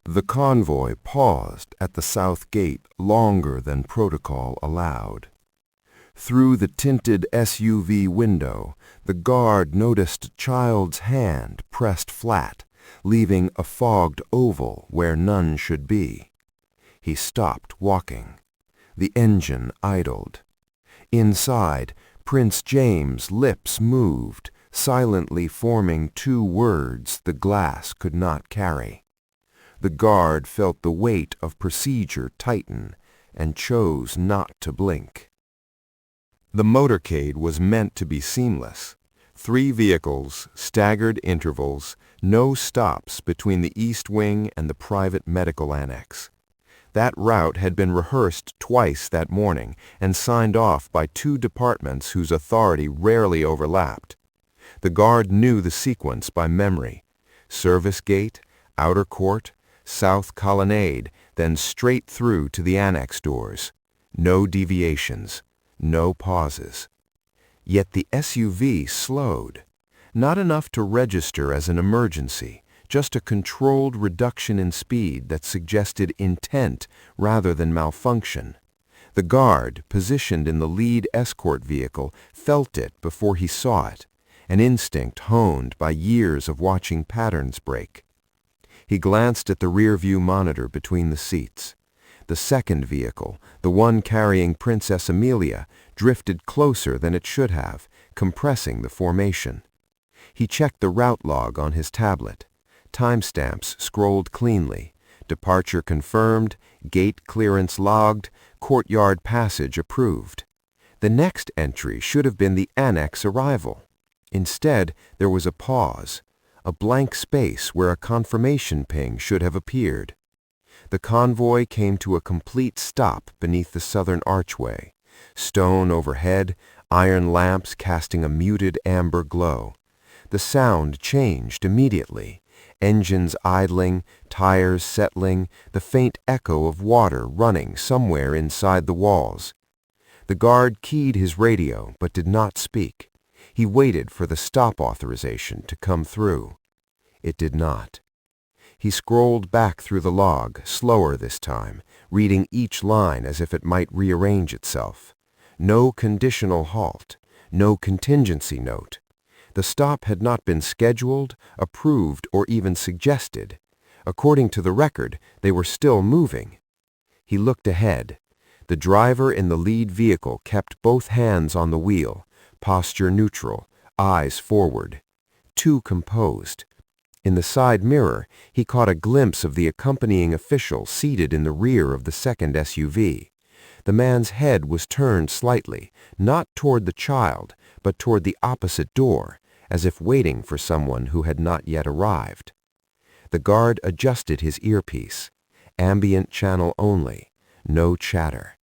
The convoy paused at the south gate longer than protocol allowed. Through the tinted SUV window, the guard noticed a child's hand pressed flat, leaving a fogged oval where none should be. He stopped walking. The engine idled. Inside, Prince James' lips moved, silently forming two words the glass could not carry. The guard felt the weight of procedure tighten and chose not to blink. The motorcade was meant to be seamless. 3 vehicles, staggered intervals, no stops between the East Wing and the private medical annex. That route had been rehearsed twice that morning and signed off by 2 departments whose authority rarely overlapped. The guard knew the sequence by memory: service gate, outer court, south colonnade, then straight through to the annex doors. No deviations, no pauses. Yet the SUV slowed. Not enough to register as an emergency, just a controlled reduction in speed that suggested intent rather than malfunction. The guard, positioned in the lead escort vehicle, felt it before he saw it, an instinct honed by years of watching patterns break. He glanced at the rear-view monitor between the seats. The second vehicle, the one carrying Princess Amelia, drifted closer than it should have, compressing the formation. He checked the route log on his tablet. Timestamps scrolled cleanly. Departure confirmed, gate clearance logged, courtyard passage approved. The next entry should have been the annex arrival. Instead, there was a pause, a blank space where a confirmation ping should have appeared. The convoy came to a complete stop beneath the southern archway. Stone overhead, iron lamps casting a muted amber glow. The sound changed immediately. Engines idling, tires settling, the faint echo of water running somewhere inside the walls. The guard keyed his radio but did not speak. He waited for the stop authorization to come through. It did not. He scrolled back through the log, slower this time, reading each line as if it might rearrange itself. No conditional halt, no contingency note. The stop had not been scheduled, approved, or even suggested. According to the record, they were still moving. He looked ahead. The driver in the lead vehicle kept both hands on the wheel, posture neutral, eyes forward. Too composed. In the side mirror, he caught a glimpse of the accompanying official seated in the rear of the second SUV. The man's head was turned slightly, not toward the child, but toward the opposite door, as if waiting for someone who had not yet arrived. The guard adjusted his earpiece. Ambient channel only, no chatter.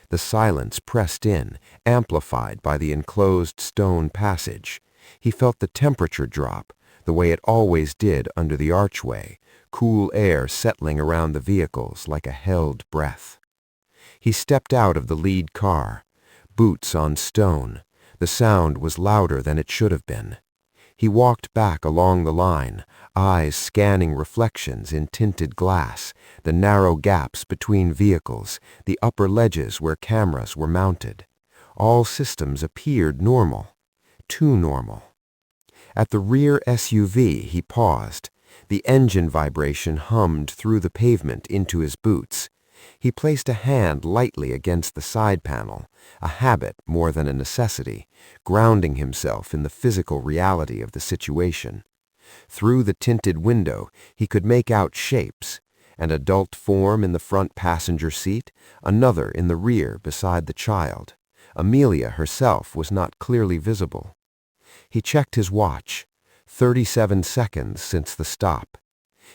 The silence pressed in, amplified by the enclosed stone passage. He felt the temperature drop, the way it always did under the archway, cool air settling around the vehicles like a held breath. He stepped out of the lead car. Boots on stone. The sound was louder than it should have been. He walked back along the line, eyes scanning reflections in tinted glass, the narrow gaps between vehicles, the upper ledges where cameras were mounted. All systems appeared normal. Too normal. At the rear SUV, he paused. The engine vibration hummed through the pavement into his boots. He placed a hand lightly against the side panel, a habit more than a necessity, grounding himself in the physical reality of the situation. Through the tinted window, he could make out shapes, an adult form in the front passenger seat, another in the rear beside the child. Amelia herself was not clearly visible. He checked his watch. 37 seconds since the stop.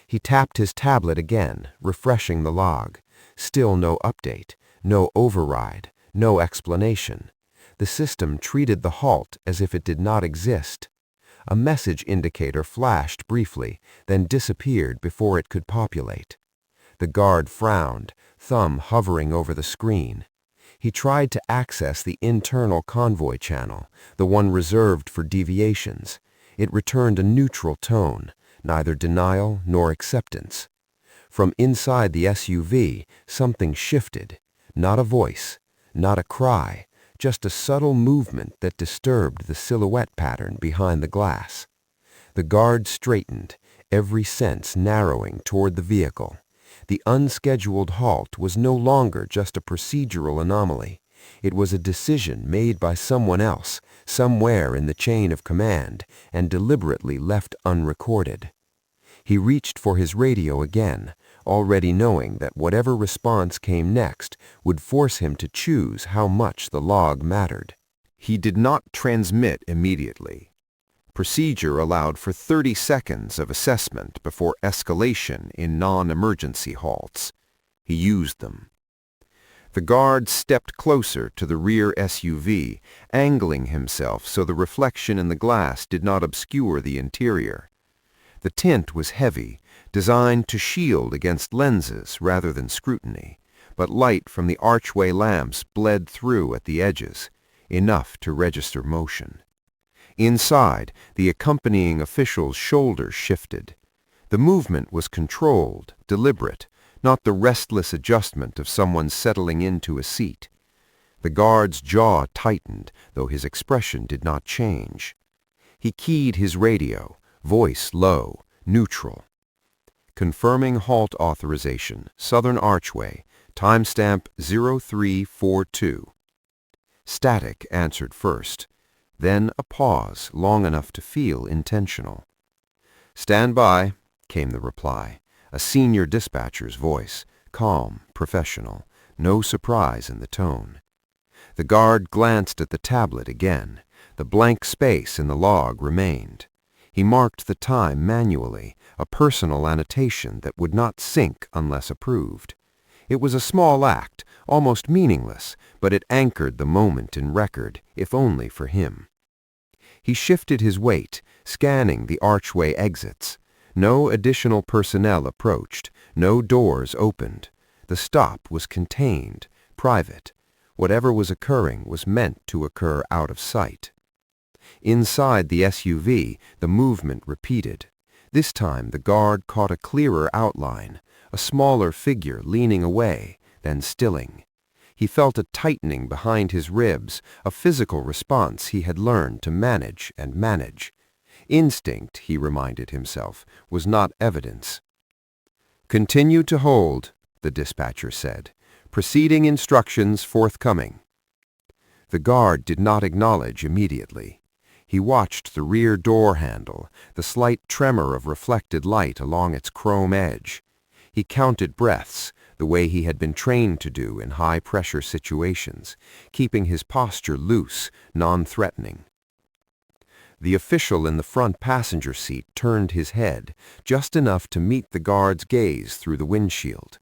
He tapped his tablet again, refreshing the log. Still no update, no override, no explanation. The system treated the halt as if it did not exist. A message indicator flashed briefly, then disappeared before it could populate. The guard frowned, thumb hovering over the screen. He tried to access the internal convoy channel, the one reserved for deviations. It returned a neutral tone, neither denial nor acceptance. From inside the SUV, something shifted. Not a voice, not a cry, just a subtle movement that disturbed the silhouette pattern behind the glass. The guard straightened, every sense narrowing toward the vehicle. The unscheduled halt was no longer just a procedural anomaly. It was a decision made by someone else, somewhere in the chain of command, and deliberately left unrecorded. He reached for his radio again, already knowing that whatever response came next would force him to choose how much the log mattered. He did not transmit immediately. Procedure allowed for 30 seconds of assessment before escalation in non-emergency halts. He used them. The guard stepped closer to the rear SUV, angling himself so the reflection in the glass did not obscure the interior. The tint was heavy, designed to shield against lenses rather than scrutiny, but light from the archway lamps bled through at the edges, enough to register motion. Inside, the accompanying official's shoulders shifted. The movement was controlled, deliberate, not the restless adjustment of someone settling into a seat. The guard's jaw tightened, though his expression did not change. He keyed his radio, voice low, neutral. Confirming halt authorization, Southern Archway, timestamp 0342. Static answered first, then a pause long enough to feel intentional. "Stand by," came the reply, a senior dispatcher's voice, calm, professional, no surprise in the tone. The guard glanced at the tablet again. The blank space in the log remained. He marked the time manually, a personal annotation that would not sync unless approved. It was a small act, almost meaningless, but it anchored the moment in record, if only for him. He shifted his weight, scanning the archway exits. No additional personnel approached, no doors opened. The stop was contained, private. Whatever was occurring was meant to occur out of sight. Inside the SUV, the movement repeated. This time the guard caught a clearer outline, a smaller figure leaning away, then stilling. He felt a tightening behind his ribs, a physical response he had learned to manage and manage. Instinct, he reminded himself, was not evidence. "Continue to hold," the dispatcher said. "Preceding instructions forthcoming." The guard did not acknowledge immediately. He watched the rear door handle, the slight tremor of reflected light along its chrome edge. He counted breaths, the way he had been trained to do in high-pressure situations, keeping his posture loose, non-threatening. The official in the front passenger seat turned his head, just enough to meet the guard's gaze through the windshield.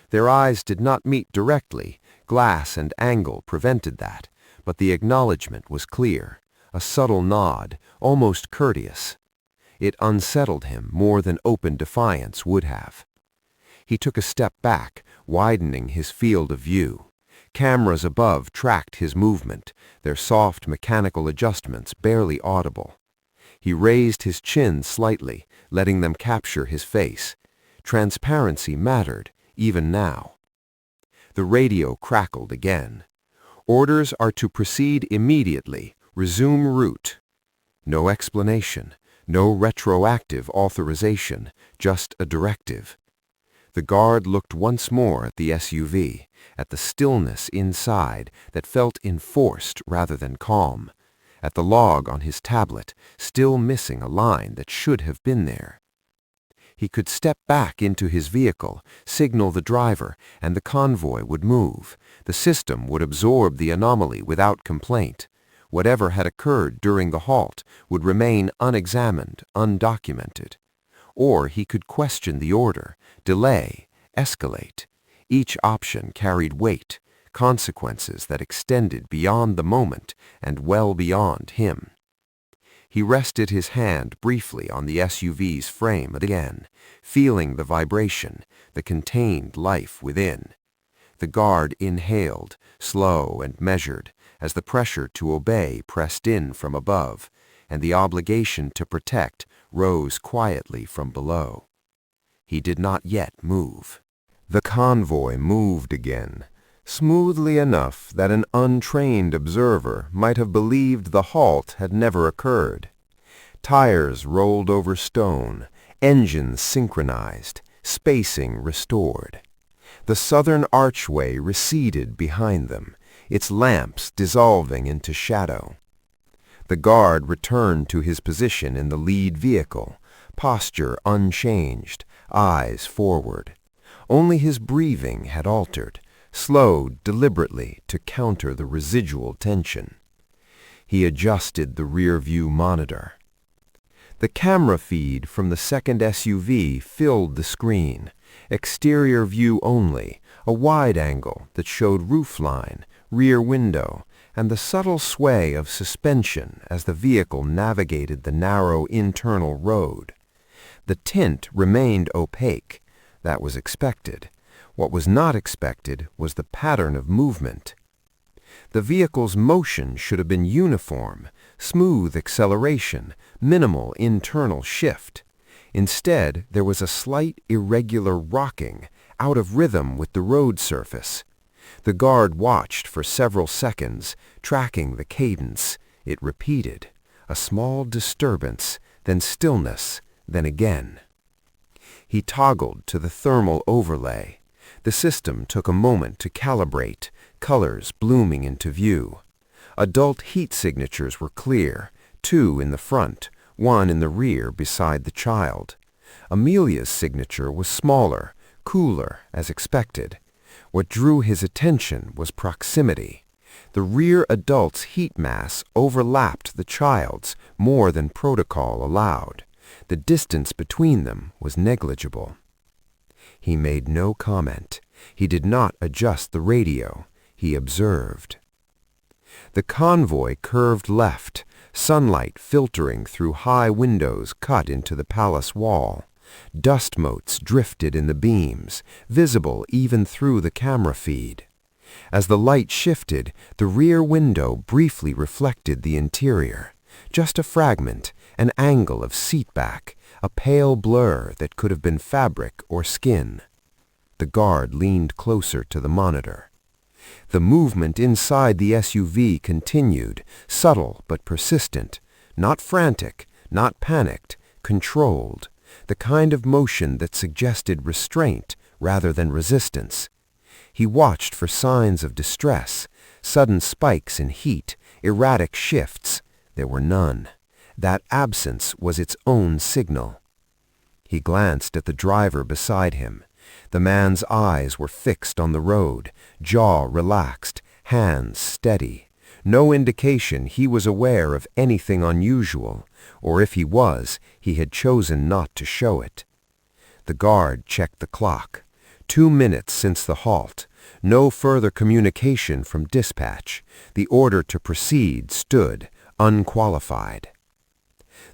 Their eyes did not meet directly, glass and angle prevented that, but the acknowledgement was clear, a subtle nod, almost courteous. It unsettled him more than open defiance would have. He took a step back, widening his field of view. Cameras above tracked his movement, their soft mechanical adjustments barely audible. He raised his chin slightly, letting them capture his face. Transparency mattered, even now. The radio crackled again. "Orders are to proceed immediately. Resume route." No explanation, no retroactive authorization, just a directive. The guard looked once more at the SUV, at the stillness inside that felt enforced rather than calm, at the log on his tablet, still missing a line that should have been there. He could step back into his vehicle, signal the driver, and the convoy would move. The system would absorb the anomaly without complaint. Whatever had occurred during the halt would remain unexamined, undocumented. Or he could question the order, delay, escalate. Each option carried weight, consequences that extended beyond the moment and well beyond him. He rested his hand briefly on the SUV's frame again, feeling the vibration, the contained life within. The guard inhaled, slow and measured, as the pressure to obey pressed in from above, and the obligation to protect rose quietly from below. He did not yet move. The convoy moved again, smoothly enough that an untrained observer might have believed the halt had never occurred. Tires rolled over stone, engines synchronized, spacing restored. The southern archway receded behind them, its lamps dissolving into shadow. The guard returned to his position in the lead vehicle, posture unchanged, eyes forward. Only his breathing had altered, slowed deliberately to counter the residual tension. He adjusted the rear-view monitor. The camera feed from the second SUV filled the screen, exterior view only, a wide angle that showed roofline, rear window, and the subtle sway of suspension as the vehicle navigated the narrow internal road. The tint remained opaque. That was expected. What was not expected was the pattern of movement. The vehicle's motion should have been uniform, smooth acceleration, minimal internal shift. Instead, there was a slight irregular rocking, out of rhythm with the road surface. The guard watched for several seconds, tracking the cadence. It repeated. A small disturbance, then stillness, then again. He toggled to the thermal overlay. The system took a moment to calibrate, colors blooming into view. Adult heat signatures were clear, 2 in the front, 1 in the rear beside the child. Amelia's signature was smaller, cooler, as expected. What drew his attention was proximity. The rear adult's heat mass overlapped the child's more than protocol allowed. The distance between them was negligible. He made no comment. He did not adjust the radio. He observed. The convoy curved left, sunlight filtering through high windows cut into the palace wall. Dust motes drifted in the beams, visible even through the camera feed. As the light shifted, the rear window briefly reflected the interior. Just a fragment, an angle of seat back, a pale blur that could have been fabric or skin. The guard leaned closer to the monitor. The movement inside the SUV continued, subtle but persistent, not frantic, not panicked, controlled, the kind of motion that suggested restraint rather than resistance. He watched for signs of distress, sudden spikes in heat, erratic shifts. There were none. That absence was its own signal. He glanced at the driver beside him. The man's eyes were fixed on the road, jaw relaxed, hands steady. No indication he was aware of anything unusual, or if he was, he had chosen not to show it. The guard checked the clock. 2 minutes since the halt. No further communication from dispatch. The order to proceed stood, unqualified.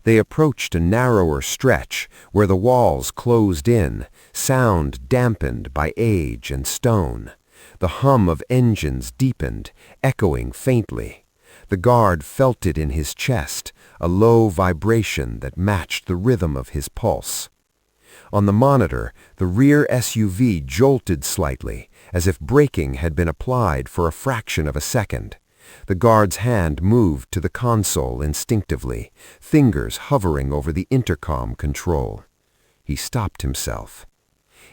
They approached a narrower stretch where the walls closed in, sound dampened by age and stone. The hum of engines deepened, echoing faintly. The guard felt it in his chest, a low vibration that matched the rhythm of his pulse. On the monitor, the rear SUV jolted slightly, as if braking had been applied for a fraction of a second. The guard's hand moved to the console instinctively, fingers hovering over the intercom control. He stopped himself.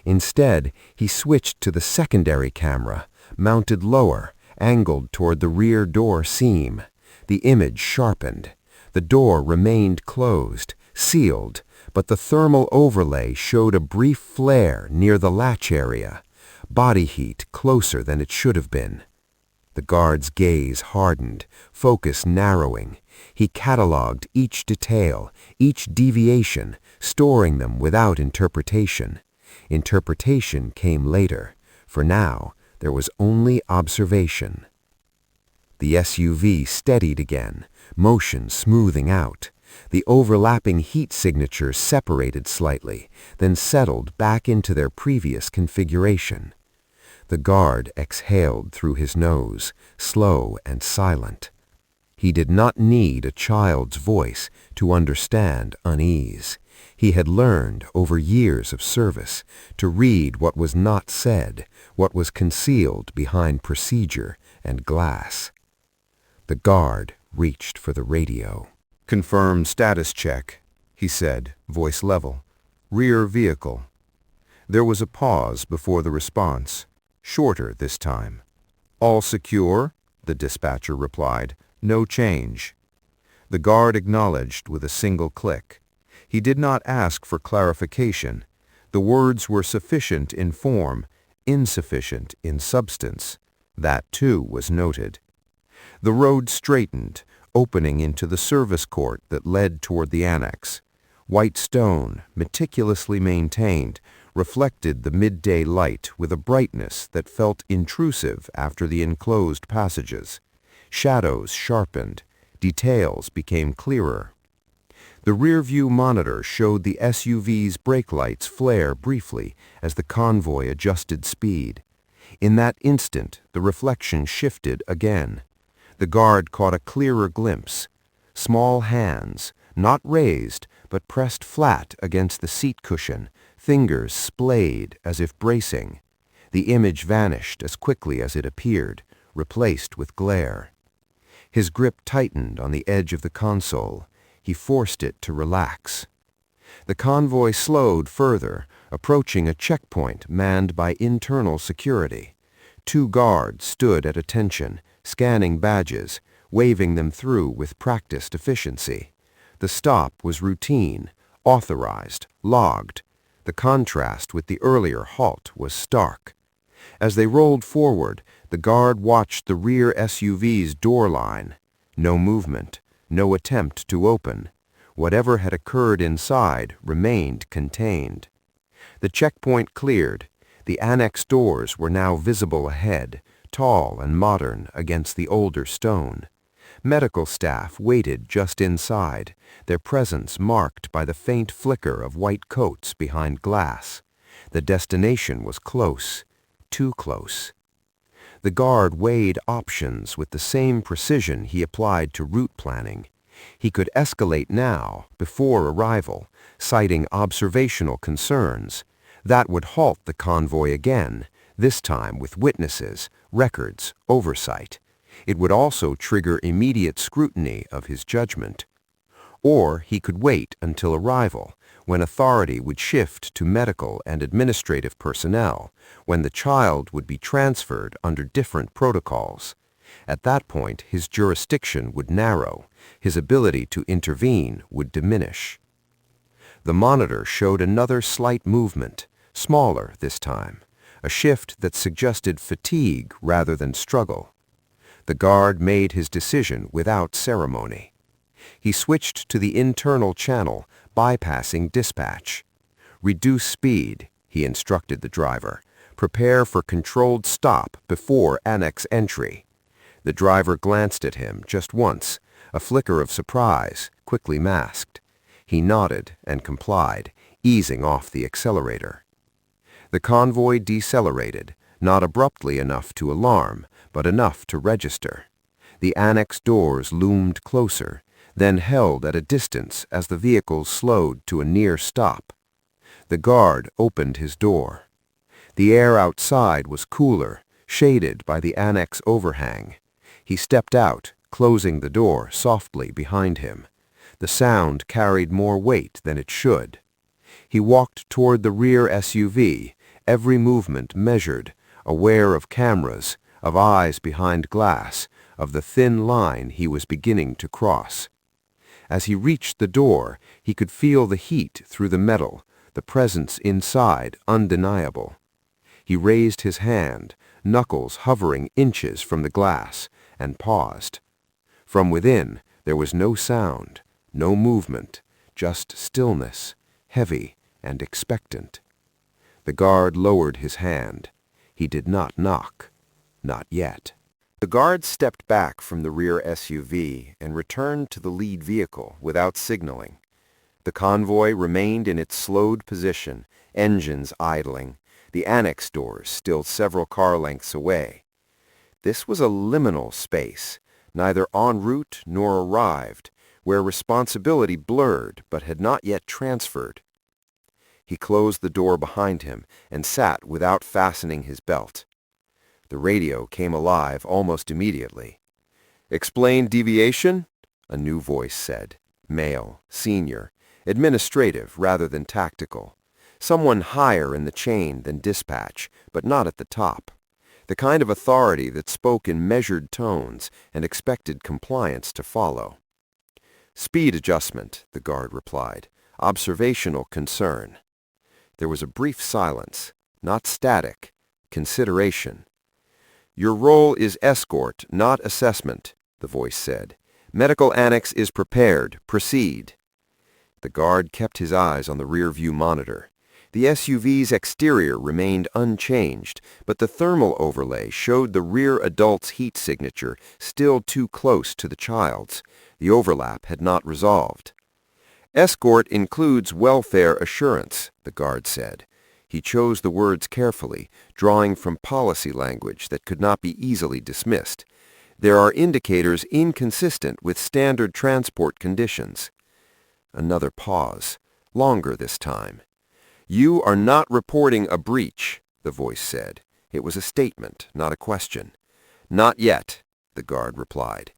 Instead, he switched to the secondary camera, mounted lower, angled toward the rear door seam. The image sharpened. The door remained closed, sealed, but the thermal overlay showed a brief flare near the latch area, body heat closer than it should have been. The guard's gaze hardened, focus narrowing. He cataloged each detail, each deviation, storing them without interpretation. Interpretation came later. For now, there was only observation. The SUV steadied again, motion smoothing out. The overlapping heat signatures separated slightly, then settled back into their previous configuration. The guard exhaled through his nose, slow and silent. He did not need a child's voice to understand unease. He had learned, over years of service, to read what was not said, what was concealed behind procedure and glass. The guard reached for the radio. "Confirm status check," he said, voice level. "Rear vehicle." There was a pause before the response, shorter this time. "All secure," the dispatcher replied. "No change." The guard acknowledged with a single click. He did not ask for clarification. The words were sufficient in form, insufficient in substance. That, too, was noted. The road straightened, opening into the service court that led toward the annex. White stone, meticulously maintained, reflected the midday light with a brightness that felt intrusive after the enclosed passages. Shadows sharpened. Details became clearer. The rear-view monitor showed the SUV's brake lights flare briefly as the convoy adjusted speed. In that instant, the reflection shifted again. The guard caught a clearer glimpse. Small hands, not raised, but pressed flat against the seat cushion, fingers splayed as if bracing. The image vanished as quickly as it appeared, replaced with glare. His grip tightened on the edge of the console. He forced it to relax. The convoy slowed further, approaching a checkpoint manned by internal security. 2 guards stood at attention, scanning badges, waving them through with practiced efficiency. The stop was routine, authorized, logged. The contrast with the earlier halt was stark. As they rolled forward, the guard watched the rear SUV's door line. No movement, no attempt to open. Whatever had occurred inside remained contained. The checkpoint cleared. The annex doors were now visible ahead, tall and modern against the older stone. Medical staff waited just inside, their presence marked by the faint flicker of white coats behind glass. The destination was close, too close. The guard weighed options with the same precision he applied to route planning. He could escalate now, before arrival, citing observational concerns. That would halt the convoy again, this time with witnesses, records, oversight. It would also trigger immediate scrutiny of his judgment. Or he could wait until arrival, when authority would shift to medical and administrative personnel, when the child would be transferred under different protocols. At that point, his jurisdiction would narrow, his ability to intervene would diminish. The monitor showed another slight movement, smaller this time, a shift that suggested fatigue rather than struggle. The guard made his decision without ceremony. He switched to the internal channel, bypassing dispatch. "Reduce speed," he instructed the driver. "Prepare for controlled stop before annex entry." The driver glanced at him just once, a flicker of surprise, quickly masked. He nodded and complied, easing off the accelerator. The convoy decelerated, not abruptly enough to alarm, but enough to register. The annex doors loomed closer, then held at a distance as the vehicles slowed to a near stop. The guard opened his door. The air outside was cooler, shaded by the annex overhang. He stepped out, closing the door softly behind him. The sound carried more weight than it should. He walked toward the rear SUV, every movement measured, aware of cameras, of eyes behind glass, of the thin line he was beginning to cross. As he reached the door, he could feel the heat through the metal, the presence inside undeniable. He raised his hand, knuckles hovering inches from the glass, and paused. From within, there was no sound, no movement, just stillness, heavy and expectant. The guard lowered his hand. He did not knock. Not yet. The guard stepped back from the rear SUV and returned to the lead vehicle without signaling. The convoy remained in its slowed position, engines idling, the annex doors still several car lengths away. This was a liminal space, neither en route nor arrived, where responsibility blurred but had not yet transferred. He closed the door behind him and sat without fastening his belt. The radio came alive almost immediately. "Explain deviation?" a new voice said. Male, senior, administrative rather than tactical. Someone higher in the chain than dispatch, but not at the top. The kind of authority that spoke in measured tones and expected compliance to follow. "Speed adjustment," the guard replied. "Observational concern." There was a brief silence, not static, consideration. "Your role is escort, not assessment," the voice said. "Medical annex is prepared. Proceed." The guard kept his eyes on the rear-view monitor. The SUV's exterior remained unchanged, but the thermal overlay showed the rear adult's heat signature still too close to the child's. The overlap had not resolved. "Escort includes welfare assurance," the guard said. He chose the words carefully, drawing from policy language that could not be easily dismissed. "There are indicators inconsistent with standard transport conditions." Another pause, longer this time. "You are not reporting a breach," the voice said. It was a statement, not a question. "Not yet," the guard replied.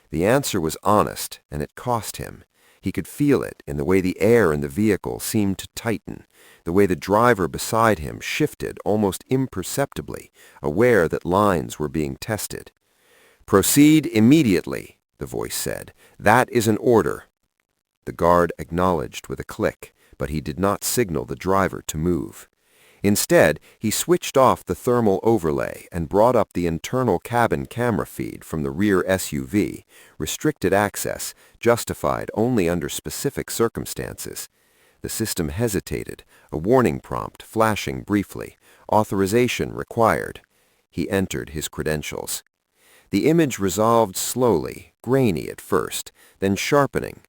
The answer was honest, and it cost him. He could feel it in the way the air in the vehicle seemed to tighten, the way the driver beside him shifted almost imperceptibly, aware that lines were being tested. "Proceed immediately," the voice said. "That is an order." The guard acknowledged with a click, but he did not signal the driver to move. Instead, he switched off the thermal overlay and brought up the internal cabin camera feed from the rear SUV, restricted access, justified only under specific circumstances. The system hesitated, a warning prompt flashing briefly, authorization required. He entered his credentials. The image resolved slowly, grainy at first, then sharpening.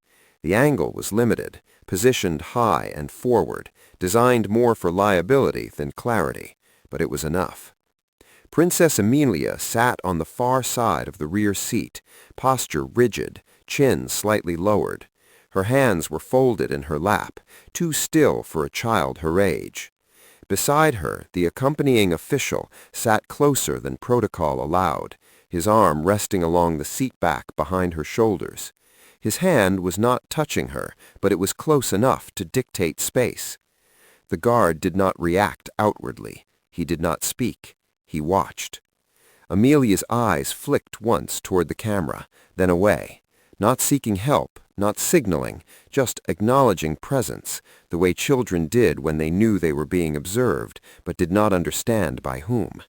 The angle was limited, positioned high and forward, designed more for liability than clarity, but it was enough. Princess Amelia sat on the far side of the rear seat, posture rigid, chin slightly lowered. Her hands were folded in her lap, too still for a child her age. Beside her, the accompanying official sat closer than protocol allowed, his arm resting along the seat back behind her shoulders. His hand was not touching her, but it was close enough to dictate space. The guard did not react outwardly. He did not speak. He watched. Amelia's eyes flicked once toward the camera, then away, not seeking help, not signaling, just acknowledging presence, the way children did when they knew they were being observed, but did not understand by whom.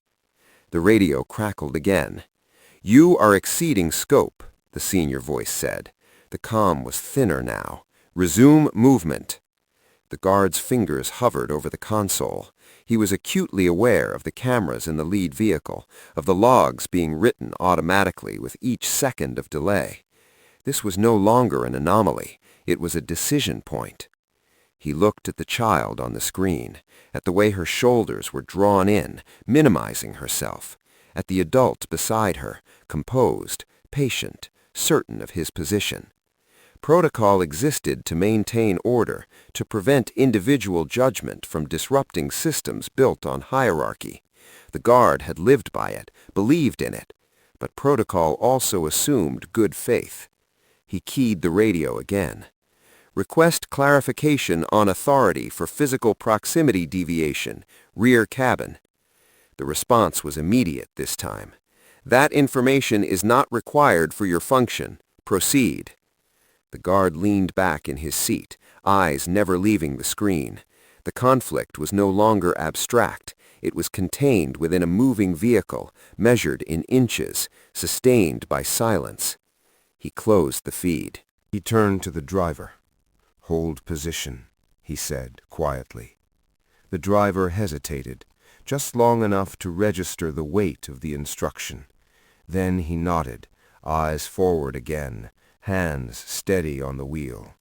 The radio crackled again. "You are exceeding scope," the senior voice said. The comm was thinner now. "Resume movement." The guard's fingers hovered over the console. He was acutely aware of the cameras in the lead vehicle, of the logs being written automatically with each second of delay. This was no longer an anomaly. It was a decision point. He looked at the child on the screen, at the way her shoulders were drawn in, minimizing herself, at the adult beside her, composed, patient, certain of his position. Protocol existed to maintain order, to prevent individual judgment from disrupting systems built on hierarchy. The guard had lived by it, believed in it, but protocol also assumed good faith. He keyed the radio again. "Request clarification on authority for physical proximity deviation, rear cabin." The response was immediate this time. "That information is not required for your function. Proceed." The guard leaned back in his seat, eyes never leaving the screen. The conflict was no longer abstract. It was contained within a moving vehicle, measured in inches, sustained by silence. He closed the feed. He turned to the driver. "Hold position," he said quietly. The driver hesitated, just long enough to register the weight of the instruction. Then he nodded, eyes forward again, hands steady on the wheel.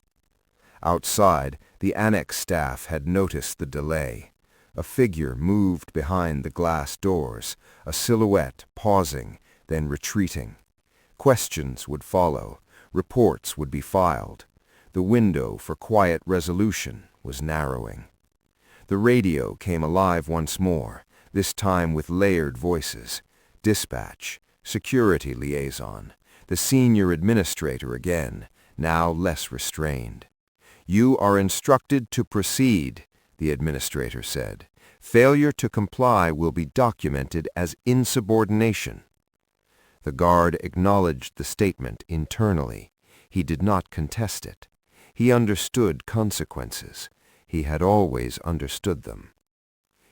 Outside, the annex staff had noticed the delay. A figure moved behind the glass doors, a silhouette pausing, then retreating. Questions would follow, Reports would be filed. The window for quiet resolution was narrowing. The radio came alive once more, this time with layered voices. Dispatch, security liaison, the senior administrator again, now less restrained. "You are instructed to proceed," the administrator said. "Failure to comply will be documented as insubordination." The guard acknowledged the statement internally. He did not contest it. He understood consequences. He had always understood them.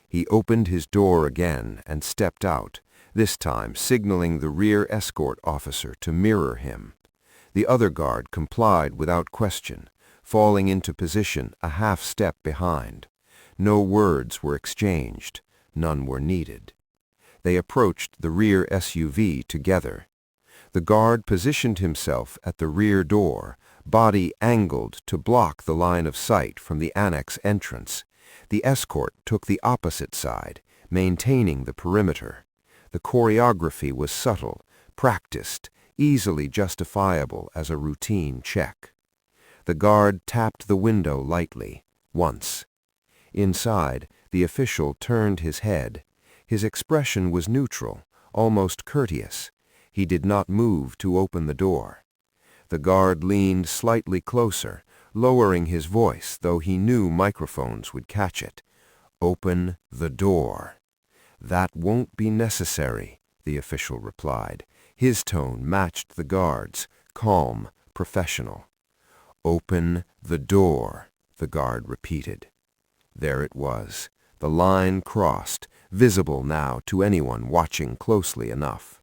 He opened his door again and stepped out, this time signaling the rear escort officer to mirror him. The other guard complied without question, falling into position a half step behind. No words were exchanged. None were needed. They approached the rear SUV together. The guard positioned himself at the rear door, body angled to block the line of sight from the annex entrance. The escort took the opposite side, maintaining the perimeter. The choreography was subtle, practiced, easily justifiable as a routine check. The guard tapped the window lightly, once. Inside, the official turned his head. His expression was neutral, almost courteous. He did not move to open the door. The guard leaned slightly closer, lowering his voice, though he knew microphones would catch it. "Open the door." "That won't be necessary," the official replied. His tone matched the guard's, calm, professional. "Open the door," the guard repeated. There it was, the line crossed, visible now to anyone watching closely enough.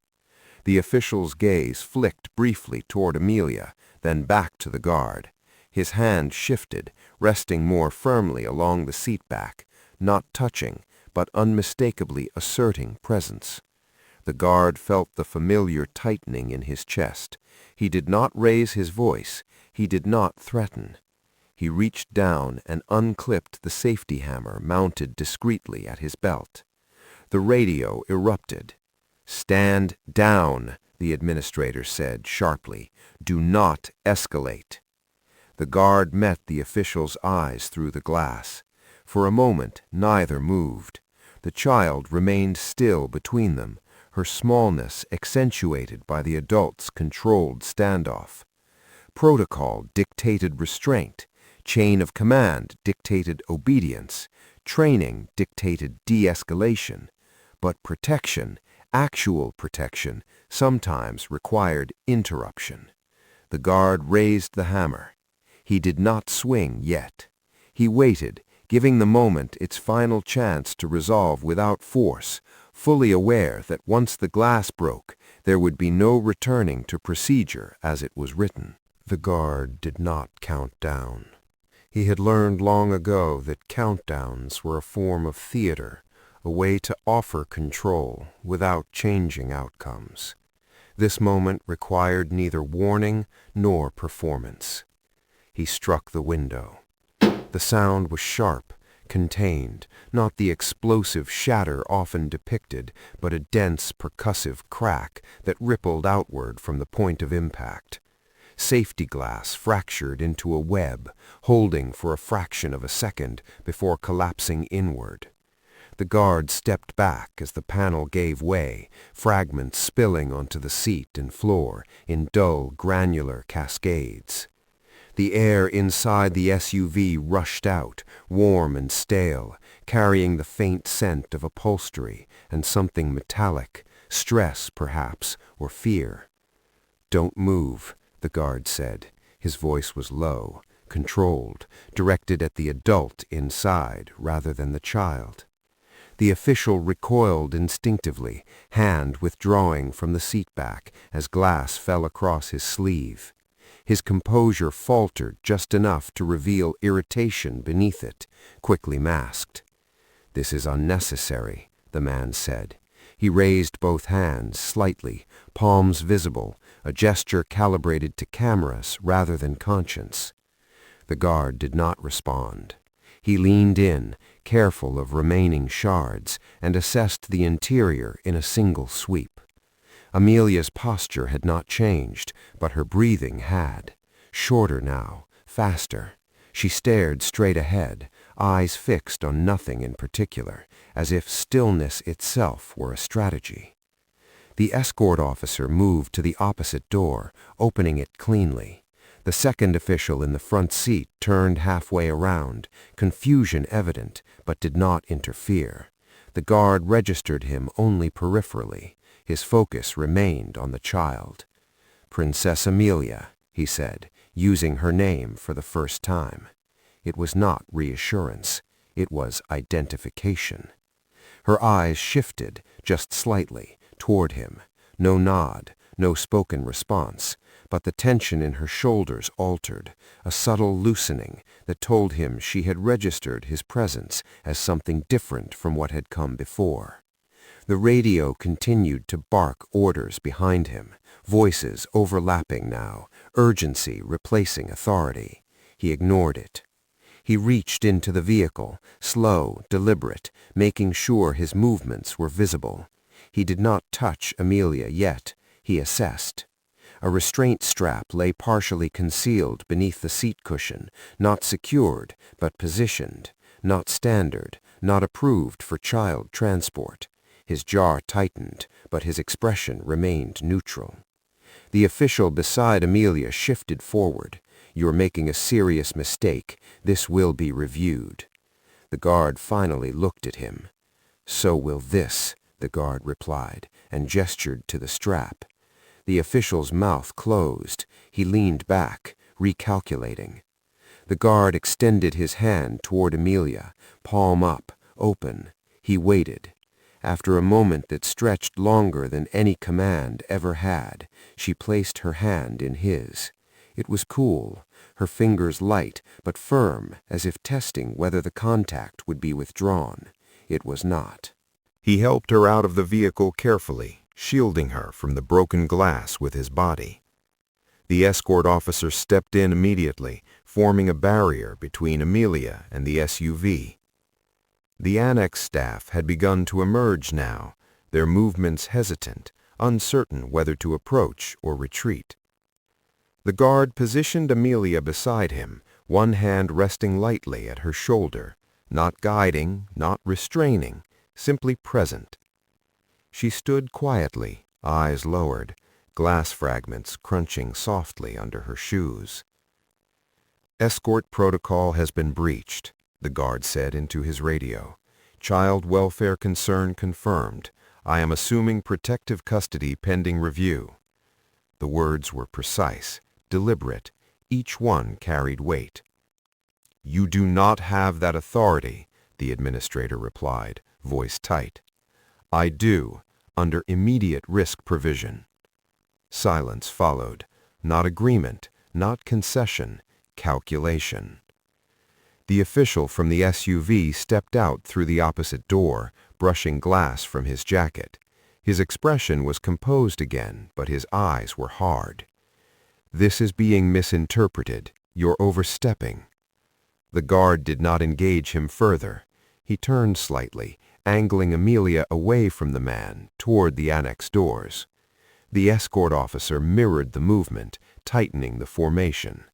The official's gaze flicked briefly toward Amelia, then back to the guard. His hand shifted, resting more firmly along the seat back, not touching, but unmistakably asserting presence. The guard felt the familiar tightening in his chest. He did not raise his voice. He did not threaten. He reached down and unclipped the safety hammer mounted discreetly at his belt. The radio erupted. "Stand down," the administrator said sharply. "Do not escalate." The guard met the official's eyes through the glass. For a moment, neither moved. The child remained still between them, her smallness accentuated by the adult's controlled standoff. Protocol dictated restraint. Chain of command dictated obedience. Training dictated de-escalation. But protection, actual protection, sometimes required interruption. The guard raised the hammer. He did not swing yet. He waited, giving the moment its final chance to resolve without force, fully aware that once the glass broke, there would be no returning to procedure as it was written. The guard did not count down. He had learned long ago that countdowns were a form of theater, a way to offer control without changing outcomes. This moment required neither warning nor performance. He struck the window. The sound was sharp, contained, not the explosive shatter often depicted, but a dense percussive crack that rippled outward from the point of impact. Safety glass fractured into a web, holding for a fraction of a second before collapsing inward. The guard stepped back as the panel gave way, fragments spilling onto the seat and floor in dull, granular cascades. The air inside the SUV rushed out, warm and stale, carrying the faint scent of upholstery and something metallic, stress perhaps, or fear. "Don't move," the guard said. His voice was low, controlled, directed at the adult inside rather than the child. The official recoiled instinctively, hand withdrawing from the seat back as glass fell across his sleeve. His composure faltered just enough to reveal irritation beneath it, quickly masked. "This is unnecessary," the man said. He raised both hands slightly, palms visible, a gesture calibrated to cameras rather than conscience. The guard did not respond. He leaned in, careful of remaining shards, and assessed the interior in a single sweep. Amelia's posture had not changed, but her breathing had. Shorter now, faster. She stared straight ahead, eyes fixed on nothing in particular, as if stillness itself were a strategy. The escort officer moved to the opposite door, opening it cleanly. The second official in the front seat turned halfway around, confusion evident, but did not interfere. The guard registered him only peripherally. His focus remained on the child. "Princess Amelia," he said, using her name for the first time. It was not reassurance. It was identification. Her eyes shifted, just slightly, toward him. No nod, no spoken response, but the tension in her shoulders altered, a subtle loosening that told him she had registered his presence as something different from what had come before. The radio continued to bark orders behind him, voices overlapping now, urgency replacing authority. He ignored it. He reached into the vehicle, slow, deliberate, making sure his movements were visible. He did not touch Amelia yet. He assessed. A restraint strap lay partially concealed beneath the seat cushion, not secured, but positioned, not standard, not approved for child transport. His jaw tightened, but his expression remained neutral. The official beside Amelia shifted forward. "You're making a serious mistake. This will be reviewed." The guard finally looked at him. "So will this," the guard replied, and gestured to the strap. The official's mouth closed. He leaned back, recalculating. The guard extended his hand toward Amelia, palm up, open. He waited. After a moment that stretched longer than any command ever had, she placed her hand in his. It was cool, her fingers light but firm, as if testing whether the contact would be withdrawn. It was not. He helped her out of the vehicle carefully, shielding her from the broken glass with his body. The escort officer stepped in immediately, forming a barrier between Amelia and the SUV. The annex staff had begun to emerge now, their movements hesitant, uncertain whether to approach or retreat. The guard positioned Amelia beside him, one hand resting lightly at her shoulder, not guiding, not restraining, simply present. She stood quietly, eyes lowered, glass fragments crunching softly under her shoes. "Escort protocol has been breached," the guard said into his radio. "Child welfare concern confirmed. I am assuming protective custody pending review." The words were precise, deliberate. Each one carried weight. "You do not have that authority," the administrator replied, voice tight. "I do, under immediate risk provision." Silence followed. Not agreement, not concession, calculation. The official from the SUV stepped out through the opposite door, brushing glass from his jacket. His expression was composed again, but his eyes were hard. "This is being misinterpreted. You're overstepping." The guard did not engage him further. He turned slightly, angling Amelia away from the man, toward the annex doors. The escort officer mirrored the movement, tightening the formation.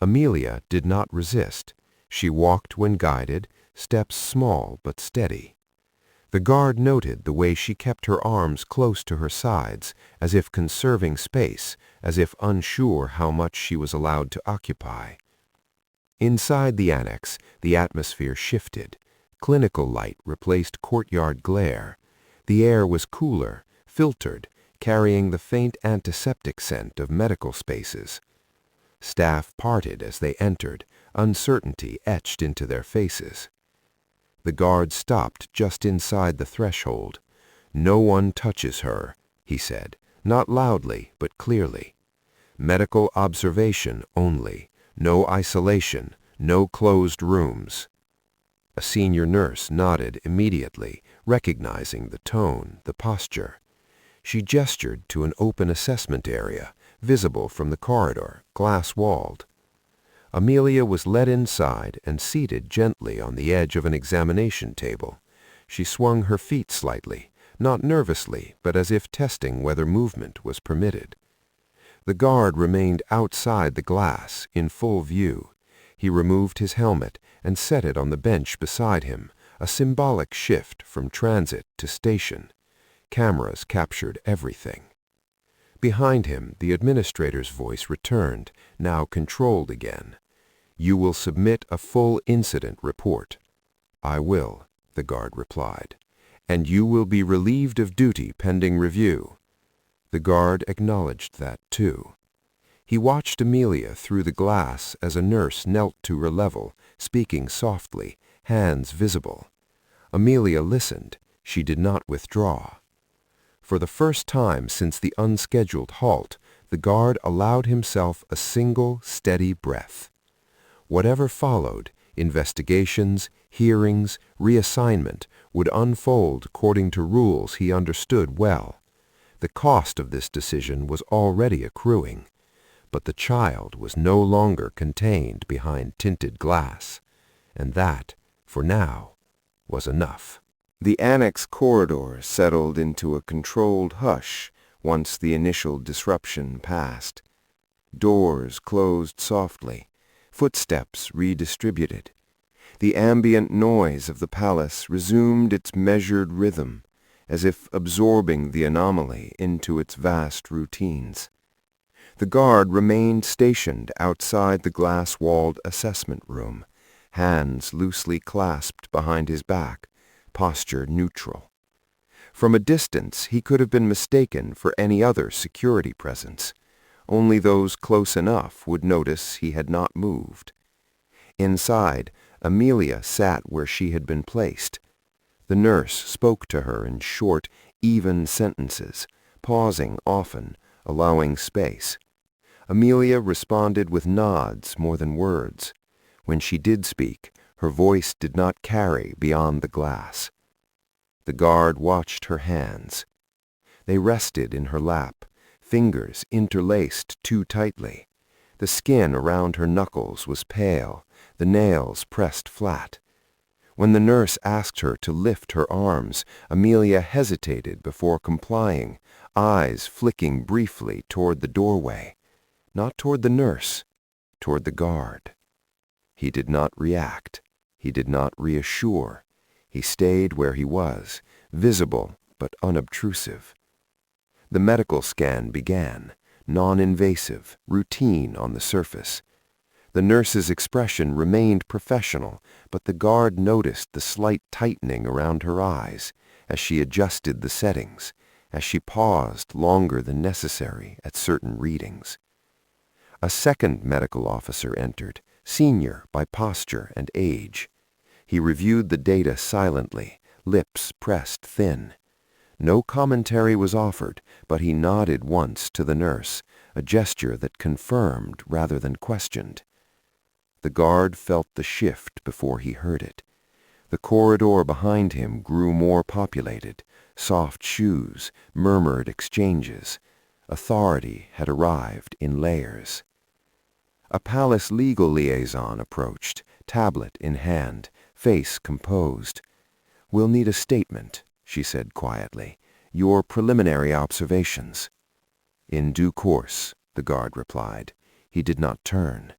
Amelia did not resist. She walked when guided, steps small but steady. The guard noted the way she kept her arms close to her sides, as if conserving space, as if unsure how much she was allowed to occupy. Inside the annex, the atmosphere shifted. Clinical light replaced courtyard glare. The air was cooler, filtered, carrying the faint antiseptic scent of medical spaces. Staff parted as they entered, uncertainty etched into their faces. The guard stopped just inside the threshold. "No one touches her," he said, not loudly but clearly. "Medical observation only. No isolation, no closed rooms." A senior nurse nodded immediately, recognizing the tone, the posture. She gestured to an open assessment area, visible from the corridor, glass-walled. Amelia was led inside and seated gently on the edge of an examination table. She swung her feet slightly, not nervously, but as if testing whether movement was permitted. The guard remained outside the glass, in full view. He removed his helmet and set it on the bench beside him, a symbolic shift from transit to station. Cameras captured everything. Behind him, the administrator's voice returned, now controlled again. "You will submit a full incident report." "I will," the guard replied. "And you will be relieved of duty pending review." The guard acknowledged that, too. He watched Amelia through the glass as a nurse knelt to her level, speaking softly, hands visible. Amelia listened. She did not withdraw. For the first time since the unscheduled halt, the guard allowed himself a single, steady breath. Whatever followed, investigations, hearings, reassignment, would unfold according to rules he understood well. The cost of this decision was already accruing, but the child was no longer contained behind tinted glass, and that, for now, was enough. The annex corridor settled into a controlled hush once the initial disruption passed. Doors closed softly, footsteps redistributed. The ambient noise of the palace resumed its measured rhythm, as if absorbing the anomaly into its vast routines. The guard remained stationed outside the glass-walled assessment room, hands loosely clasped behind his back, posture neutral. From a distance, he could have been mistaken for any other security presence. Only those close enough would notice he had not moved. Inside, Amelia sat where she had been placed. The nurse spoke to her in short, even sentences, pausing often, allowing space. Amelia responded with nods more than words. When she did speak, her voice did not carry beyond the glass. The guard watched her hands. They rested in her lap, fingers interlaced too tightly. The skin around her knuckles was pale, the nails pressed flat. When the nurse asked her to lift her arms, Amelia hesitated before complying, eyes flicking briefly toward the doorway. Not toward the nurse, toward the guard. He did not react. He did not reassure. He stayed where he was, visible but unobtrusive. The medical scan began, non-invasive, routine on the surface. The nurse's expression remained professional, but the guard noticed the slight tightening around her eyes as she adjusted the settings, as she paused longer than necessary at certain readings. A second medical officer entered, senior by posture and age. He reviewed the data silently, lips pressed thin. No commentary was offered, but he nodded once to the nurse, a gesture that confirmed rather than questioned. The guard felt the shift before he heard it. The corridor behind him grew more populated, soft shoes, murmured exchanges. Authority had arrived in layers. A palace legal liaison approached, tablet in hand, face composed. "We'll need a statement," she said quietly. "Your preliminary observations." "In due course," the guard replied. He did not turn.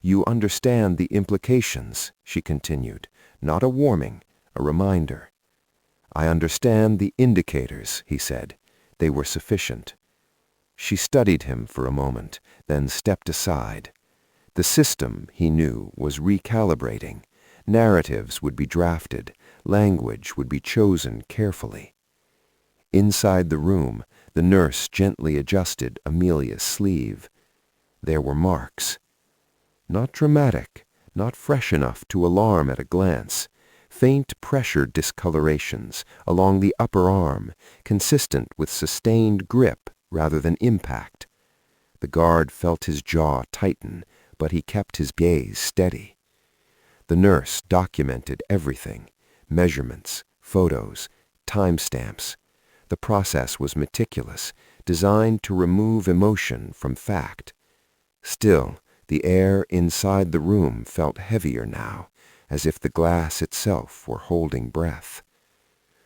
"You understand the implications," she continued. "Not a warning, a reminder." "I understand the indicators," he said. They were sufficient. She studied him for a moment, then stepped aside. The system, he knew, was recalibrating. Narratives would be drafted. Language would be chosen carefully. Inside the room, the nurse gently adjusted Amelia's sleeve. There were marks. Not dramatic, not fresh enough to alarm at a glance. Faint pressure discolorations along the upper arm, consistent with sustained grip rather than impact. The guard felt his jaw tighten, but he kept his gaze steady. The nurse documented everything, measurements, photos, timestamps. The process was meticulous, designed to remove emotion from fact. Still, the air inside the room felt heavier now, as if the glass itself were holding breath.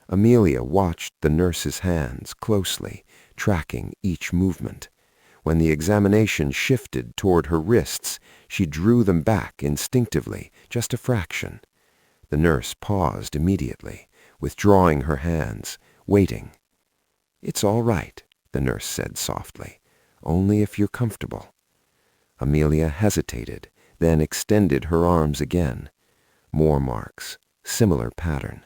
Amelia watched the nurse's hands closely, tracking each movement. When the examination shifted toward her wrists, she drew them back instinctively, just a fraction. The nurse paused immediately, withdrawing her hands, waiting. "It's all right," the nurse said softly. "Only if you're comfortable." Amelia hesitated, then extended her arms again. More marks, similar pattern.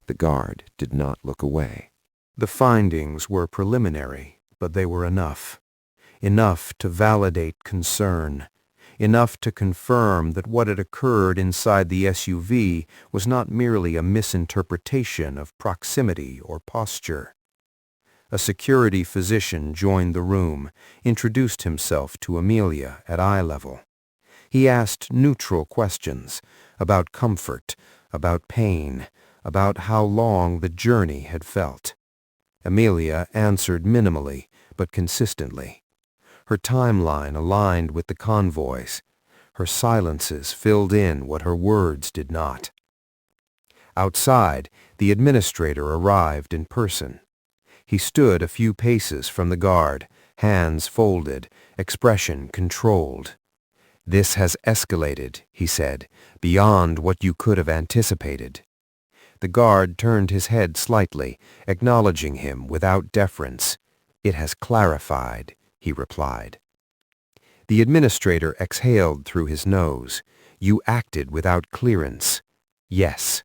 The guard did not look away. The findings were preliminary, but they were enough. Enough to validate concern. Enough to confirm that what had occurred inside the SUV was not merely a misinterpretation of proximity or posture. A security physician joined the room, introduced himself to Amelia at eye level. He asked neutral questions about comfort, about pain, about how long the journey had felt. Amelia answered minimally, but consistently. Her timeline aligned with the convoy's. Her silences filled in what her words did not. Outside, the administrator arrived in person. He stood a few paces from the guard, hands folded, expression controlled. "This has escalated," he said, "beyond what you could have anticipated." The guard turned his head slightly, acknowledging him without deference. "It has clarified," he replied. The administrator exhaled through his nose. "You acted without clearance." "Yes."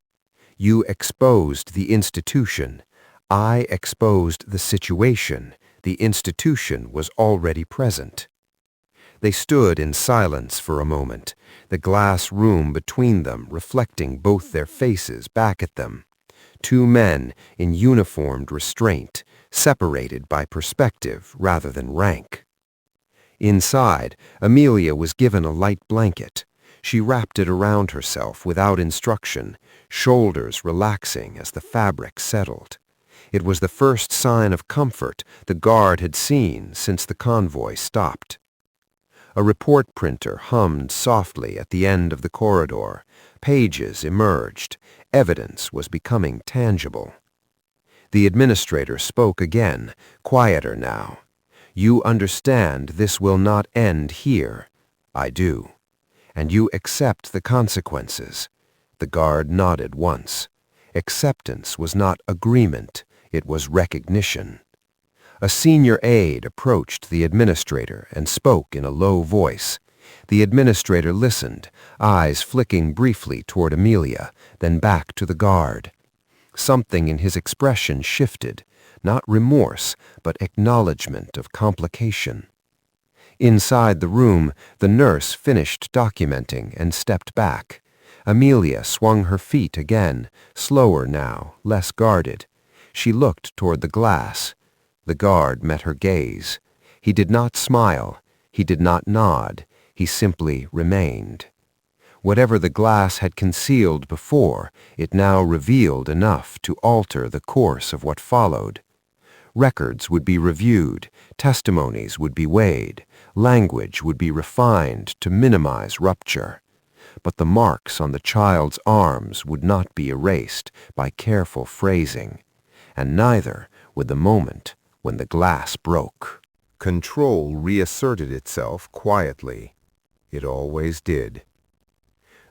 "You exposed the institution." "I exposed the situation. The institution was already present." They stood in silence for a moment, the glass room between them reflecting both their faces back at them. Two men in uniformed restraint, separated by perspective rather than rank. Inside, Amelia was given a light blanket. She wrapped it around herself without instruction, shoulders relaxing as the fabric settled. It was the first sign of comfort the guard had seen since the convoy stopped. A report printer hummed softly at the end of the corridor. Pages emerged. Evidence was becoming tangible. The administrator spoke again, quieter now. "You understand this will not end here." "I do." "And you accept the consequences." The guard nodded once. Acceptance was not agreement, it was recognition. A senior aide approached the administrator and spoke in a low voice. The administrator listened, eyes flicking briefly toward Amelia, then back to the guard. Something in his expression shifted, not remorse, but acknowledgement of complication. Inside the room, the nurse finished documenting and stepped back. Amelia swung her feet again, slower now, less guarded. She looked toward the glass. The guard met her gaze. He did not smile. He did not nod. He simply remained. Whatever the glass had concealed before, it now revealed enough to alter the course of what followed. Records would be reviewed, testimonies would be weighed, language would be refined to minimize rupture. But the marks on the child's arms would not be erased by careful phrasing, and neither would the moment when the glass broke. Control reasserted itself quietly. It always did.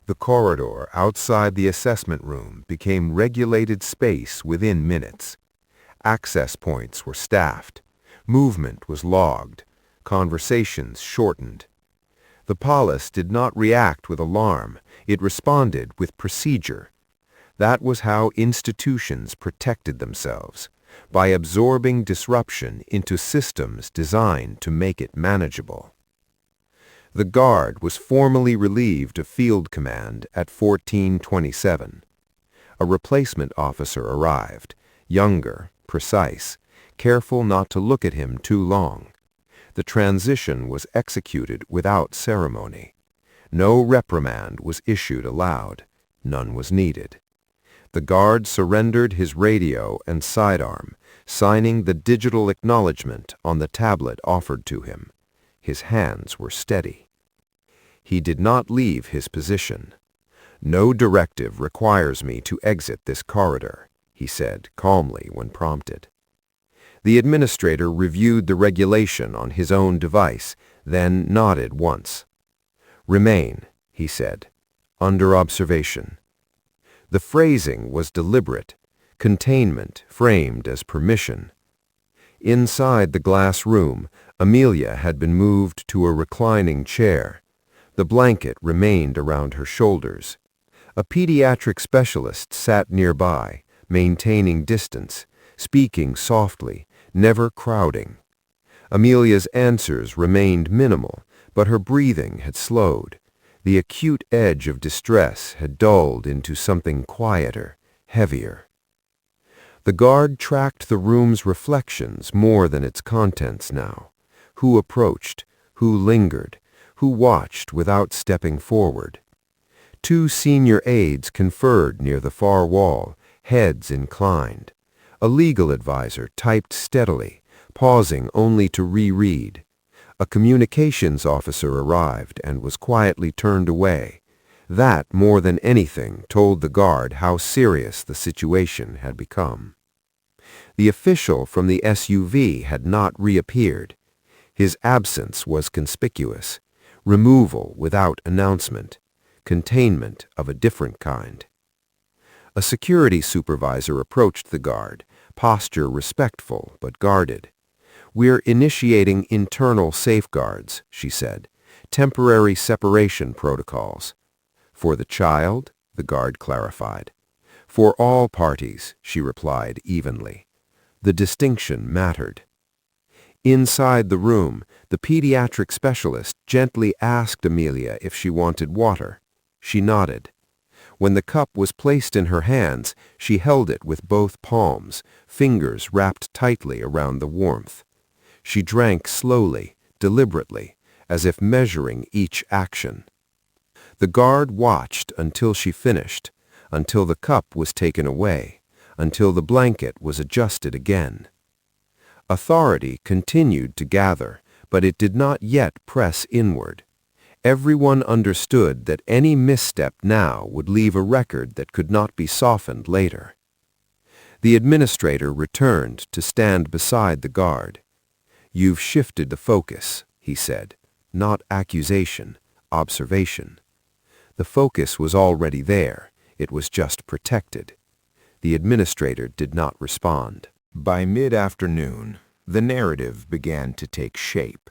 The corridor outside the assessment room became regulated space within minutes. Access points were staffed. Movement was logged. Conversations shortened. The polis did not react with alarm. It responded with procedure. That was how institutions protected themselves, by absorbing disruption into systems designed to make it manageable. The guard was formally relieved of field command at 1427. A replacement officer arrived, younger, precise, careful not to look at him too long. The transition was executed without ceremony. No reprimand was issued aloud. None was needed. The guard surrendered his radio and sidearm, signing the digital acknowledgement on the tablet offered to him. His hands were steady. He did not leave his position. "No directive requires me to exit this corridor," he said calmly when prompted. The administrator reviewed the regulation on his own device, then nodded once. "Remain," he said, "under observation." The phrasing was deliberate, containment framed as permission. Inside the glass room, Amelia had been moved to a reclining chair. The blanket remained around her shoulders. A pediatric specialist sat nearby, maintaining distance, speaking softly, never crowding. Amelia's answers remained minimal, but her breathing had slowed. The acute edge of distress had dulled into something quieter, heavier. The guard tracked the room's reflections more than its contents now. Who approached, who lingered, who watched without stepping forward. Two senior aides conferred near the far wall, heads inclined. A legal advisor typed steadily, pausing only to reread. A communications officer arrived and was quietly turned away. That, more than anything, told the guard how serious the situation had become. The official from the SUV had not reappeared. His absence was conspicuous. Removal without announcement. Containment of a different kind. A security supervisor approached the guard, posture respectful but guarded. "We're initiating internal safeguards," she said. "Temporary separation protocols." "For the child?" the guard clarified. "For all parties," she replied evenly. The distinction mattered. Inside the room, the pediatric specialist gently asked Amelia if she wanted water. She nodded. When the cup was placed in her hands, she held it with both palms, fingers wrapped tightly around the warmth. She drank slowly, deliberately, as if measuring each action. The guard watched until she finished, until the cup was taken away, until the blanket was adjusted again. Authority continued to gather, but it did not yet press inward. Everyone understood that any misstep now would leave a record that could not be softened later. The administrator returned to stand beside the guard. "You've shifted the focus," he said. "Not accusation, observation." The focus was already there. It was just protected. The administrator did not respond. By mid-afternoon, the narrative began to take shape.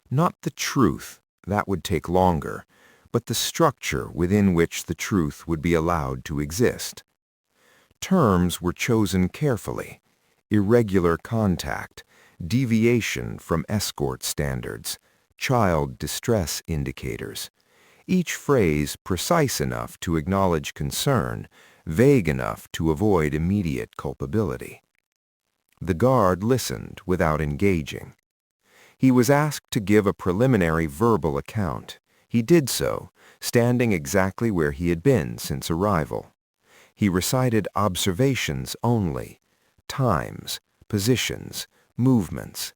Not the truth, that would take longer, but the structure within which the truth would be allowed to exist. Terms were chosen carefully: irregular contact, deviation from escort standards, child distress indicators. Each phrase precise enough to acknowledge concern, vague enough to avoid immediate culpability. The guard listened without engaging. He was asked to give a preliminary verbal account. He did so, standing exactly where he had been since arrival. He recited observations only, times, positions, movements.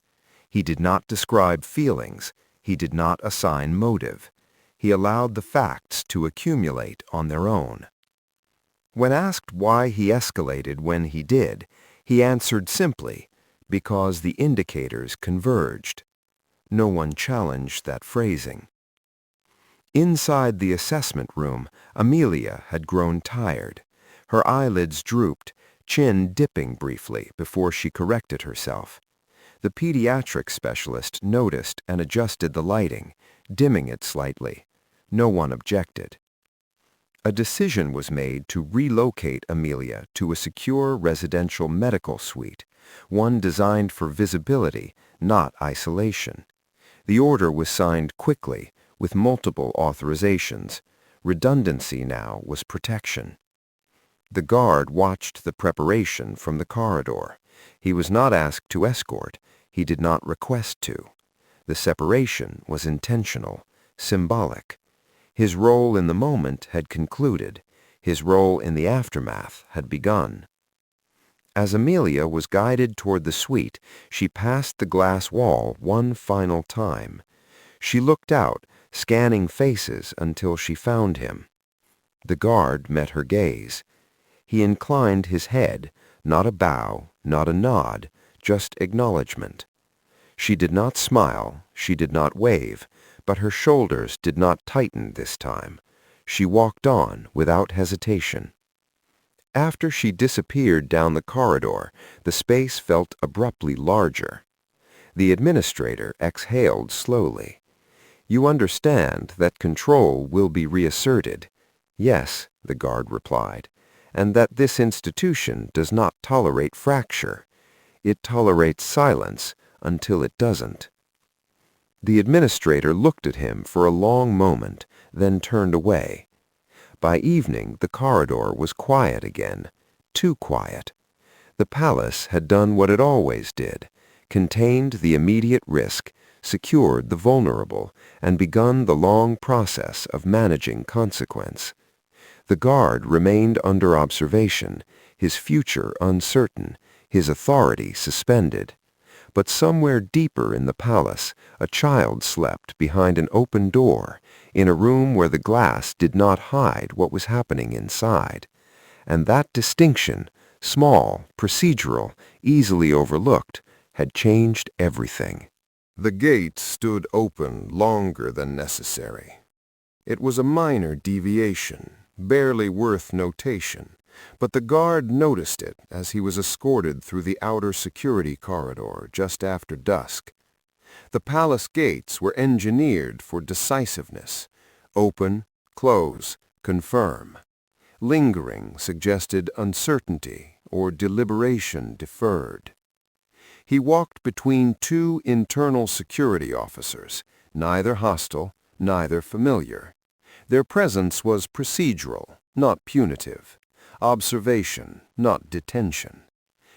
He did not describe feelings. He did not assign motive. He allowed the facts to accumulate on their own. When asked why he escalated when he did, he answered simply, because the indicators converged. No one challenged that phrasing. Inside the assessment room, Amelia had grown tired. Her eyelids drooped, chin dipping briefly before she corrected herself. The pediatric specialist noticed and adjusted the lighting, dimming it slightly. No one objected. A decision was made to relocate Amelia to a secure residential medical suite, one designed for visibility, not isolation. The order was signed quickly, with multiple authorizations. Redundancy now was protection. The guard watched the preparation from the corridor. He was not asked to escort. He did not request to. The separation was intentional, symbolic. His role in the moment had concluded. His role in the aftermath had begun. As Amelia was guided toward the suite, she passed the glass wall one final time. She looked out, scanning faces until she found him. The guard met her gaze. He inclined his head, not a bow, not a nod, just acknowledgment. She did not smile, she did not wave, but her shoulders did not tighten this time. She walked on without hesitation. After she disappeared down the corridor, the space felt abruptly larger. The administrator exhaled slowly. "You understand that control will be reasserted." "Yes," the guard replied, "and that this institution does not tolerate fracture. It tolerates silence until it doesn't." The administrator looked at him for a long moment, then turned away. By evening, the corridor was quiet again, too quiet. The palace had done what it always did, contained the immediate risk, secured the vulnerable, and begun the long process of managing consequence. The guard remained under observation, his future uncertain, his authority suspended. But somewhere deeper in the palace, a child slept behind an open door, in a room where the glass did not hide what was happening inside. And that distinction, small, procedural, easily overlooked, had changed everything. The gate stood open longer than necessary. It was a minor deviation, barely worth notation, but the guard noticed it as he was escorted through the outer security corridor just after dusk. The palace gates were engineered for decisiveness. Open, close, confirm. Lingering suggested uncertainty or deliberation deferred. He walked between two internal security officers, neither hostile, neither familiar. Their presence was procedural, not punitive. Observation, not detention.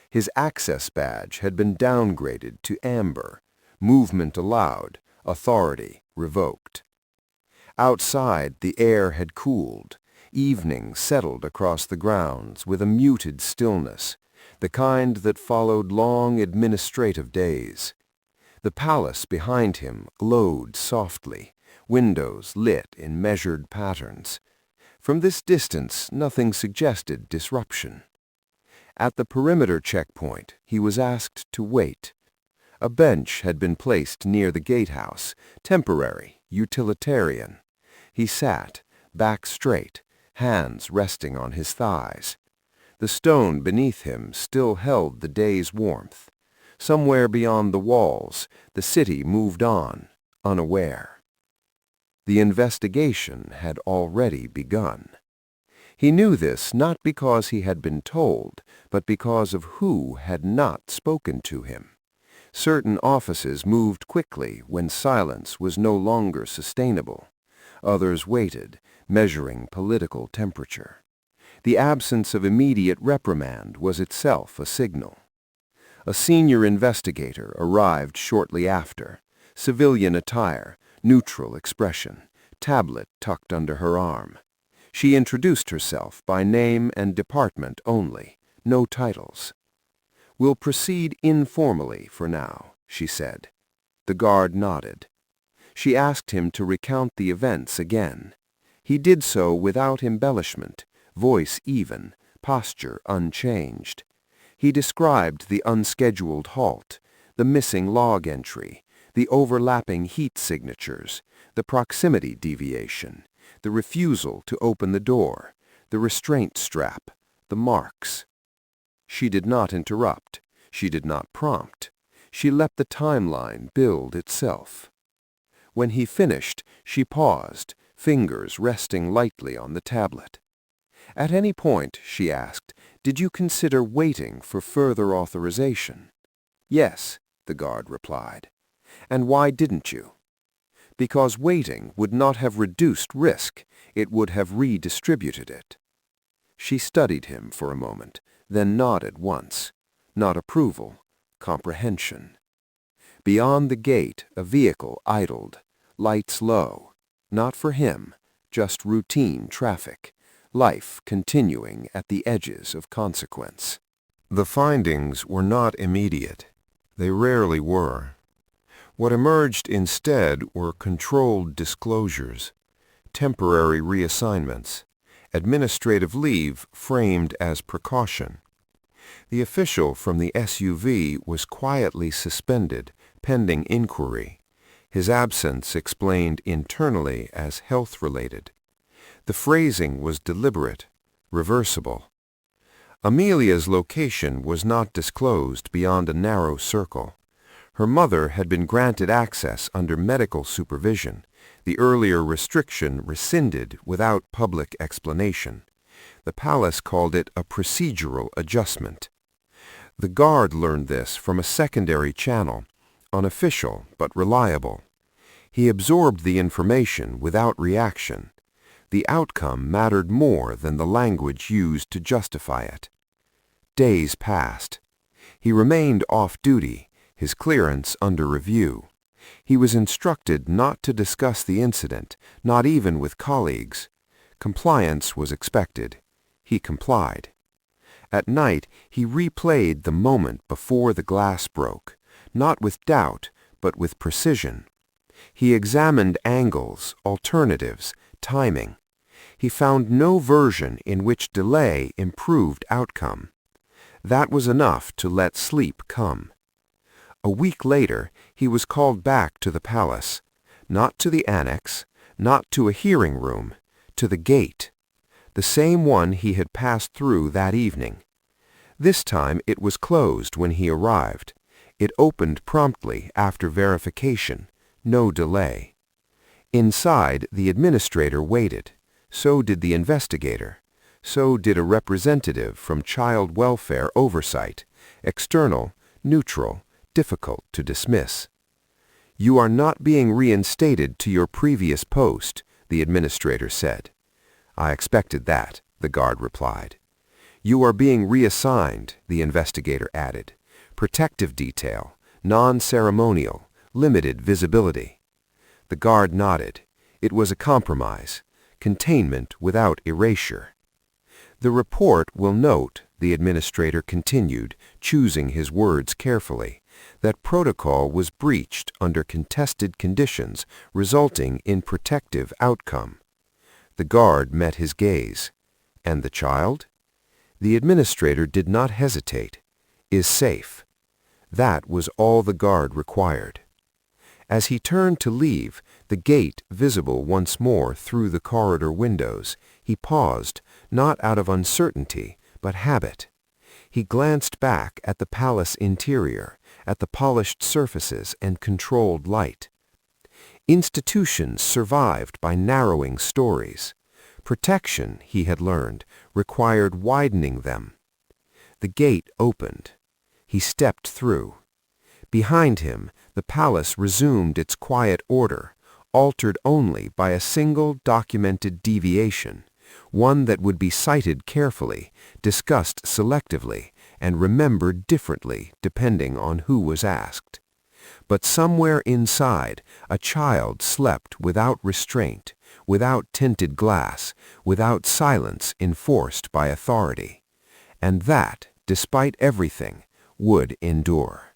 His access badge had been downgraded to amber. Movement allowed, authority revoked. Outside, the air had cooled. Evening settled across the grounds with a muted stillness, the kind that followed long administrative days. The palace behind him glowed softly, windows lit in measured patterns. From this distance, nothing suggested disruption. At the perimeter checkpoint, he was asked to wait. A bench had been placed near the gatehouse, temporary, utilitarian. He sat, back straight, hands resting on his thighs. The stone beneath him still held the day's warmth. Somewhere beyond the walls, the city moved on, unaware. The investigation had already begun. He knew this not because he had been told, but because of who had not spoken to him. Certain offices moved quickly when silence was no longer sustainable. Others waited, measuring political temperature. The absence of immediate reprimand was itself a signal. A senior investigator arrived shortly after, civilian attire, neutral expression, tablet tucked under her arm. She introduced herself by name and department only, no titles. "We'll proceed informally for now," she said. The guard nodded. She asked him to recount the events again. He did so without embellishment, voice even, posture unchanged. He described the unscheduled halt, the missing log entry, the overlapping heat signatures, the proximity deviation, the refusal to open the door, the restraint strap, the marks. She did not interrupt. She did not prompt. She let the timeline build itself. When he finished, she paused, fingers resting lightly on the tablet. "At any point," she asked, "did you consider waiting for further authorization?" "Yes," the guard replied. "And why didn't you?" "Because waiting would not have reduced risk, it would have redistributed it." She studied him for a moment, then nodded once. Not approval, comprehension. Beyond the gate, a vehicle idled, lights low. Not for him, just routine traffic, life continuing at the edges of consequence. The findings were not immediate. They rarely were. What emerged instead were controlled disclosures, temporary reassignments, administrative leave framed as precaution. The official from the SUV was quietly suspended, pending inquiry, his absence explained internally as health-related. The phrasing was deliberate, reversible. Amelia's location was not disclosed beyond a narrow circle. Her mother had been granted access under medical supervision, the earlier restriction rescinded without public explanation. The palace called it a procedural adjustment. The guard learned this from a secondary channel, unofficial but reliable. He absorbed the information without reaction. The outcome mattered more than the language used to justify it. Days passed. He remained off-duty, his clearance under review. He was instructed not to discuss the incident, not even with colleagues. Compliance was expected. He complied. At night, he replayed the moment before the glass broke, not with doubt, but with precision. He examined angles, alternatives, timing. He found no version in which delay improved outcome. That was enough to let sleep come. A week later, he was called back to the palace, not to the annex, not to a hearing room, to the gate, the same one he had passed through that evening. This time it was closed when he arrived. It opened promptly after verification, no delay. Inside, the administrator waited. So did the investigator. So did a representative from Child Welfare Oversight, external, neutral, difficult to dismiss. "You are not being reinstated to your previous post," the administrator said. "I expected that," the guard replied. "You are being reassigned," the investigator added. "Protective detail, non-ceremonial, limited visibility." The guard nodded. It was a compromise. Containment without erasure. "The report will note," the administrator continued, choosing his words carefully, "that protocol was breached under contested conditions, resulting in protective outcome." The guard met his gaze. "And the child?" The administrator did not hesitate. "Is safe." That was all the guard required. As he turned to leave, the gate visible once more through the corridor windows, he paused, not out of uncertainty, but habit. He glanced back at the palace interior, at the polished surfaces and controlled light. Institutions survived by narrowing stories. Protection, he had learned, required widening them. The gate opened. He stepped through. Behind him, the palace resumed its quiet order, altered only by a single documented deviation, one that would be cited carefully, discussed selectively, and remembered differently depending on who was asked. But somewhere inside, a child slept without restraint, without tinted glass, without silence enforced by authority. And that, despite everything, would endure.